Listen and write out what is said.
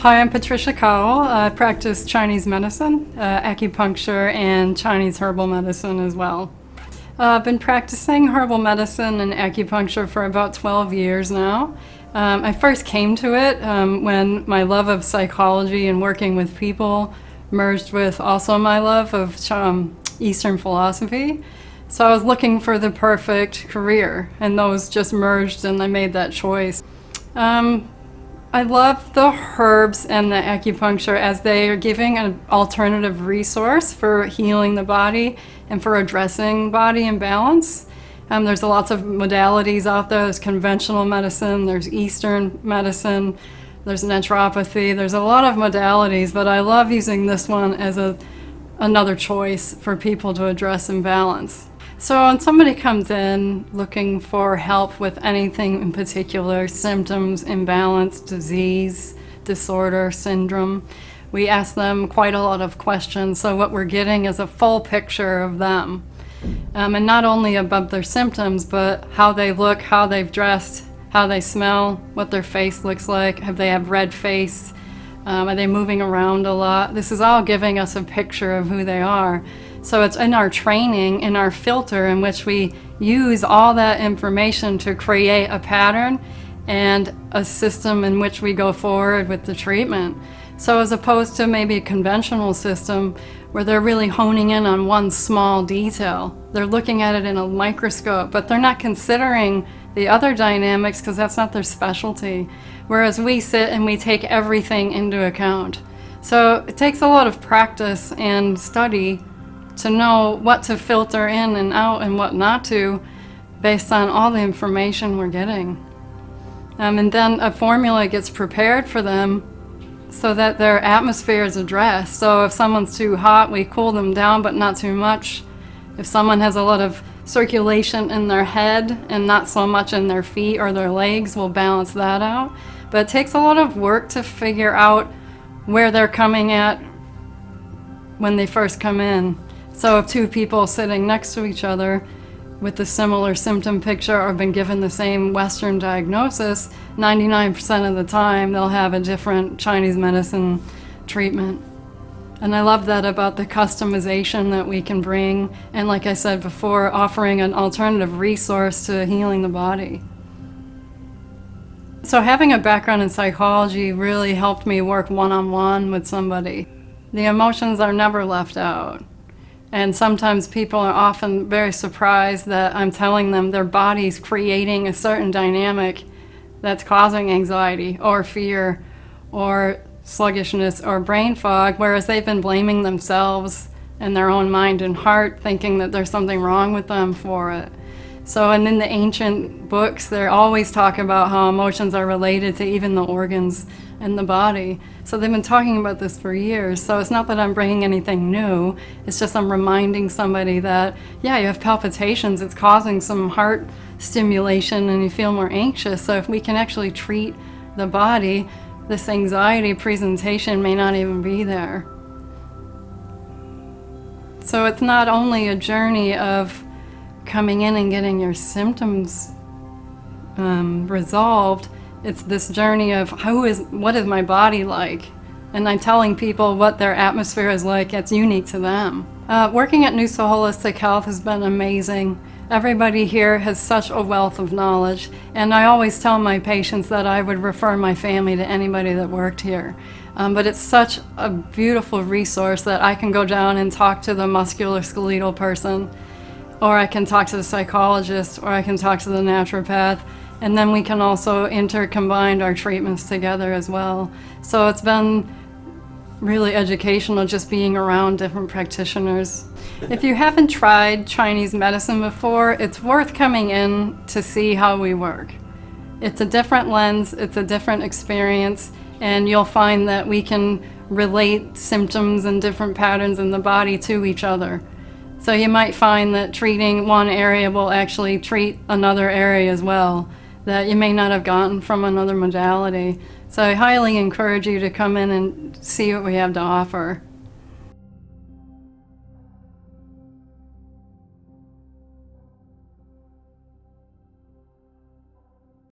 Hi, I'm Patricia Kowal. I practice Chinese medicine, acupuncture, and Chinese herbal medicine as well. I've been practicing herbal medicine and acupuncture for about 12 years now. I first came to it when my love of psychology and working with people merged with also my love of Eastern philosophy. So I was looking for the perfect career, and those just merged, and I made that choice. I love the herbs and the acupuncture as they are giving an alternative resource for healing the body and for addressing body imbalance. There's lots of modalities out there. There's conventional medicine, there's Eastern medicine, there's naturopathy. There's a lot of modalities, but I love using this one as another choice for people to address imbalance. So when somebody comes in looking for help with anything in particular, symptoms, imbalance, disease, disorder, syndrome, we ask them quite a lot of questions. So what we're getting is a full picture of them. And not only about their symptoms, but how they look, how they've dressed, how they smell, what their face looks like, if they have red face, are they moving around a lot? This is all giving us a picture of who they are. So it's in our training, in our filter, in which we use all that information to create a pattern and a system in which we go forward with the treatment. So as opposed to maybe a conventional system where they're really honing in on one small detail, they're looking at it in a microscope, but they're not considering the other dynamics because that's not their specialty. Whereas we sit and we take everything into account. So it takes a lot of practice and study to know what to filter in and out and what not to based on all the information we're getting. And then a formula gets prepared for them so that their atmosphere is addressed. So if someone's too hot, we cool them down, but not too much. If someone has a lot of circulation in their head and not so much in their feet or their legs, we'll balance that out. But it takes a lot of work to figure out where they're coming at when they first come in. So if two people sitting next to each other with a similar symptom picture or been given the same Western diagnosis, 99% of the time they'll have a different Chinese medicine treatment. And I love that about the customization that we can bring, and like I said before, offering an alternative resource to healing the body. So having a background in psychology really helped me work one-on-one with somebody. The emotions are never left out. And sometimes people are often very surprised that I'm telling them their body's creating a certain dynamic that's causing anxiety or fear or sluggishness or brain fog, whereas they've been blaming themselves and their own mind and heart, thinking that there's something wrong with them for it. So, and in the ancient books, they always talk about how emotions are related to even the organs in the body. So they've been talking about this for years. So it's not that I'm bringing anything new. It's just I'm reminding somebody that, yeah, you have palpitations. It's causing some heart stimulation and you feel more anxious. So if we can actually treat the body, this anxiety presentation may not even be there. So it's not only a journey of coming in and getting your symptoms resolved, it's this journey of what is my body like? And I'm telling people what their atmosphere is like. It's unique to them. Working at Noosa Holistic Health has been amazing. Everybody here has such a wealth of knowledge, and I always tell my patients that I would refer my family to anybody that worked here. But it's such a beautiful resource that I can go down and talk to the musculoskeletal person, or I can talk to the psychologist, or I can talk to the naturopath, and then we can also intercombine our treatments together as well. So it's been really educational just being around different practitioners. If you haven't tried Chinese medicine before, it's worth coming in to see how we work. It's a different lens, it's a different experience, and you'll find that we can relate symptoms and different patterns in the body to each other. So you might find that treating one area will actually treat another area as well, that you may not have gotten from another modality. So I highly encourage you to come in and see what we have to offer.